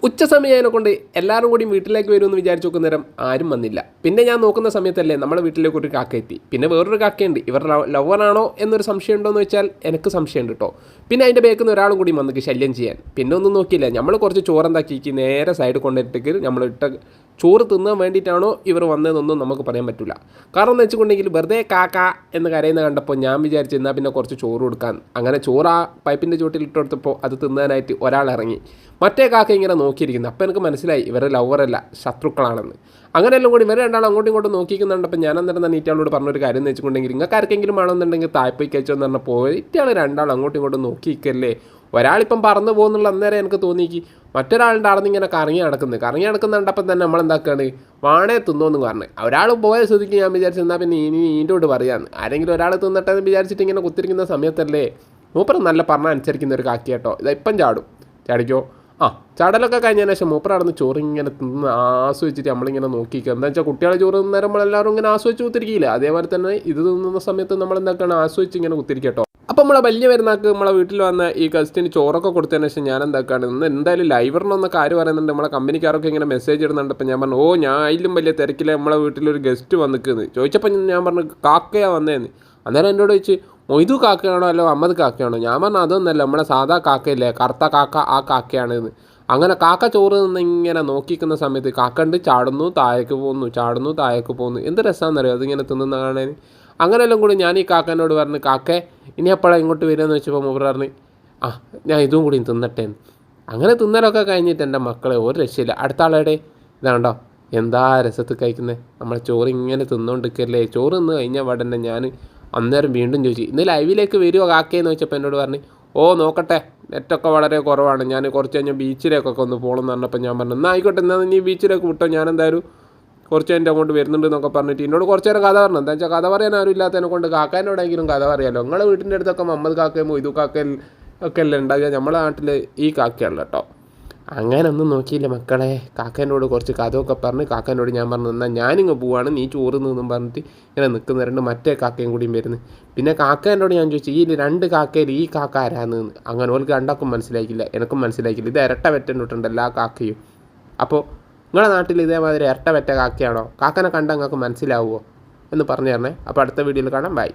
ഉച്ച സമയം കൊണ്ട് എല്ലാവരും കൂടി വീട്ടിലേക്ക് വരുമെന്ന് വിചാരിച്ച് നോക്കുന്ന നേരം ആരും വന്നില്ല. പിന്നെ ഞാൻ നോക്കുന്ന സമയത്തല്ലേ നമ്മുടെ വീട്ടിലേക്ക് ഒരു കാക്ക എത്തി. പിന്നെ വേറൊരു കാക്കയുണ്ട്. ഇവർ ലവറാണോ എന്നൊരു സംശയം ഉണ്ടോയെന്ന് വെച്ചാൽ എനിക്ക് സംശയമുണ്ട് കേട്ടോ. പിന്നെ അതിൻ്റെ ബേക്കിൽ ഒരാളും കൂടി വന്നിട്ട് ശല്യം ചെയ്യാൻ. പിന്നെ ഒന്നും നോക്കിയില്ല, നമ്മൾ കുറച്ച് ചോറെന്താക്കി നേരെ സൈഡ് കൊണ്ടിട്ടേക്ക് നമ്മൾ ചോറ് തിന്നാൻ വേണ്ടിയിട്ടാണോ ഇവർ വന്നതെന്നൊന്നും നമുക്ക് പറയാൻ പറ്റില്ല. കാരണം എന്ന് വെച്ചിട്ടുണ്ടെങ്കിൽ വെറുതെ കാക്ക എന്ന് കരയുന്ന കണ്ടപ്പോൾ ഞാൻ വിചാരിച്ചു എന്നാൽ പിന്നെ കുറച്ച് ചോറ് കൊടുക്കാൻ. അങ്ങനെ ചോറ് ആ പൈപ്പിൻ്റെ ചുവട്ടിൽ ഇട്ട് കൊടുത്തപ്പോൾ അത് തിന്നാനായിട്ട് ഒരാൾ ഇറങ്ങി. മറ്റേ കാക്ക ഇങ്ങനെ നോക്കിയിരിക്കുന്നു. അപ്പോൾ എനിക്ക് മനസ്സിലായി ഇവരെ ലവറല്ല, ശത്രുക്കളാണെന്ന്. അങ്ങനെയെല്ലാം കൂടി ഇവരെ രണ്ടാളും അങ്ങോട്ടും ഇങ്ങോട്ടും നോക്കിക്കുന്നുണ്ടപ്പോൾ ഞാൻ അന്നേരം തന്നെ ഈറ്റാളോട് പറഞ്ഞൊരു കാര്യം എന്ന് വെച്ചിട്ടുണ്ടെങ്കിൽ നിങ്ങൾക്ക് ആർക്കെങ്കിലും ആണെന്നുണ്ടെങ്കിൽ തായ്പോയി കഴിച്ചോ എന്ന് പറഞ്ഞപ്പോൾ ഇറ്റാൾ രണ്ടാളും അങ്ങോട്ടും ഇങ്ങോട്ടും നോക്കിയിരിക്കല്ലേ. ഒരാളിപ്പം പറന്നു പോകുന്നുള്ള അന്നേരം എനിക്ക് തോന്നിക്ക് മറ്റൊരാളുടെ ഇങ്ങനെ കറങ്ങി നടക്കുന്നുണ്ടപ്പം തന്നെ നമ്മളെന്താക്കുകയാണ് വാണേ തിന്നോന്ന് പറഞ്ഞ് ഒരാൾ പോയ സ്ഥിതിക്ക് ഞാൻ വിചാരിച്ചു എന്നാൽ പിന്നെ ഇനി ഈൻ്റോട് പറയാമെന്ന്. ആരെങ്കിലും ഒരാൾ തിന്നട്ടെ എന്ന് വിചാരിച്ചിട്ട് ഇങ്ങനെ കുത്തിരിക്കുന്ന സമയത്തല്ലേ മൂപ്പർ നല്ല പറഞ്ഞ അനുസരിക്കുന്ന ഒരു കാക്കി കേട്ടോ. ഇപ്പം ചാടിക്കോ ചാടലൊക്കെ കഴിഞ്ഞതിന് ശേഷം മൂപ്പർ നടന്ന് ചോറ് ഇങ്ങനെ തിന്ന് ആസ്വദിച്ചിട്ട് നമ്മളിങ്ങനെ നോക്കിക്കുക. എന്താ വെച്ചാൽ കുട്ടികളെ ചോറ് തിന്നേരം നമ്മളെല്ലാവരും ഇങ്ങനെ ആസ്വദിച്ച് കുത്തിരിക്കില്ല. അതേപോലെ തന്നെ ഇത് തിന്നുന്ന സമയത്ത് നമ്മളെന്താക്കാണ് ആസ്വദിച്ച് ഇങ്ങനെ കുത്തിരിക്കട്ടോ. അപ്പോൾ നമ്മളെ വലിയ പെരുന്നാൾക്ക് നമ്മളെ വീട്ടിൽ വന്ന ഈ ഗസ്റ്റിന് ചോറൊക്കെ കൊടുത്തതിന് ശേഷം ഞാൻ എന്താക്കാണ് ഇന്ന് എന്തായാലും ലൈവറിനൊന്നൊക്കെ ആര് പറയുന്നുണ്ട്, നമ്മളെ കമ്പനിക്കാരൊക്കെ ഇങ്ങനെ മെസ്സേജ് ഇടുന്നുണ്ട്. അപ്പോൾ ഞാൻ പറഞ്ഞു ഞാൻ അതിലും വലിയ തിരക്കില്ല, നമ്മളെ വീട്ടിലൊരു ഗസ്റ്റ് വന്നിക്കുന്നത് ചോദിച്ചപ്പോൾ ഞാൻ പറഞ്ഞു കാക്കയാണ് വന്നതെന്ന്. അന്നേരം എന്നോട് ചോദിച്ച് മൊയ്തു കാക്കയാണോ അല്ലോ അമ്മദ് കാക്കയാണോ? ഞാൻ പറഞ്ഞു അതൊന്നല്ല, നമ്മളെ സാധാ കാക്കയില്ലേ കറുത്ത കാക്ക, ആ കാക്കയാണെന്ന്. അങ്ങനെ കാക്ക ചോറ് നിന്ന് ഇങ്ങനെ നോക്കിക്കുന്ന സമയത്ത് കാക്കണ്ട് ചാടുന്നു താഴേക്ക് പോകുന്നു. എന്ത് രസമാണെന്നറിയോ അതിങ്ങനെ തിന്നുന്ന കാണാൻ. അങ്ങനെയെല്ലാം കൂടി ഞാൻ ഈ കാക്കനോട് പറഞ്ഞു കാക്കേ ഇനി എപ്പോഴാണ് ഇങ്ങോട്ട് വരികയെന്ന് വെച്ചപ്പോൾ മൂപ്പർ പറഞ്ഞു ഞാൻ ഇതും കൂടി തിന്നട്ടേന്ന്. അങ്ങനെ തിന്നലൊക്കെ കഴിഞ്ഞിട്ട് എൻ്റെ മക്കളെ ഒരു രക്ഷയില്ല. അടുത്ത ആളെടെ ഇതാണ്ടോ എന്താ രസത്തിൽ കഴിക്കുന്നത്. നമ്മളെ ചോറ് ഇങ്ങനെ തിന്നുകൊണ്ടിരിക്കല്ലേ. ചോറ് തിന്ന് കഴിഞ്ഞാൽ പാടന്നെ ഞാൻ അന്നേരം വീണ്ടും ചോദിച്ചു ഇന്ന് ലൈവിലേക്ക് വരുമോ കാക്കയെന്ന് വെച്ചപ്പോൾ എന്നോട് പറഞ്ഞു നോക്കട്ടെ നെറ്റൊക്കെ വളരെ കുറവാണ്, ഞാൻ കുറച്ച് കഴിഞ്ഞാൽ ബീച്ചിലേക്കൊക്കെ ഒന്ന് പോകണമെന്ന് പറഞ്ഞപ്പോൾ ഞാൻ പറഞ്ഞു എന്നാൽ ആയിക്കോട്ടെ എന്നാൽ നീ ബീച്ചിലേക്ക് വിട്ടോ, ഞാൻ എന്തായാലും കുറച്ച് കഴിഞ്ഞിട്ട് അങ്ങോട്ട് വരുന്നുണ്ട് എന്നൊക്കെ പറഞ്ഞിട്ട് എന്നോട് കുറച്ച് നേരം കഥ പറഞ്ഞു. എന്താ വെച്ചാൽ കഥ പറയാൻ ആരും ഇല്ലാത്തതിനെ കൊണ്ട് കാക്കാനോടെങ്കിലും കഥ പറയാമല്ലോ. നിങ്ങളുടെ വീട്ടിൻ്റെ അടുത്തൊക്കെ മമ്മദ് കാക്കയും മൊയ്തു കാക്കയും ഒക്കെ അല്ലേ ഉണ്ടാകുക, നമ്മളെ നാട്ടിൽ ഈ കാക്കയല്ല കേട്ടോ. അങ്ങനെ ഒന്നും നോക്കിയില്ല മക്കളെ. കാക്കേനോട് കുറച്ച് കഥയൊക്കെ പറഞ്ഞ് കാക്കേനോട് ഞാൻ പറഞ്ഞു എന്നാൽ ഞാനിങ്ങ് പോവാണ്, നീ ചോറ് നിന്നും പറഞ്ഞിട്ട് ഇങ്ങനെ നിൽക്കുന്ന മറ്റേ കാക്കയും കൂടിയും വരുന്നു. പിന്നെ കാക്കേനോട് ഞാൻ ചോദിച്ചു ഈ രണ്ട് കാക്കയിൽ ഈ കാക്ക ആരാന്ന്. അങ്ങനെ ഓൾക്ക് രണ്ടാക്കും മനസ്സിലാക്കില്ല, എനിക്കും മനസ്സിലാക്കില്ല. ഇത് ഇരട്ട വെറ്റുണ്ടല്ലോ ആ കാക്കയും. അപ്പോൾ നിങ്ങളുടെ നാട്ടിൽ ഇതേമാതിരി ഇരട്ട വെറ്റ കാക്കയാണോ? കാക്കനെ കണ്ടാൽ നിങ്ങൾക്ക് മനസ്സിലാവുമോ എന്ന് പറഞ്ഞു തരണേ. അപ്പോൾ അടുത്ത വീഡിയോയിൽ കാണാം. ബൈ.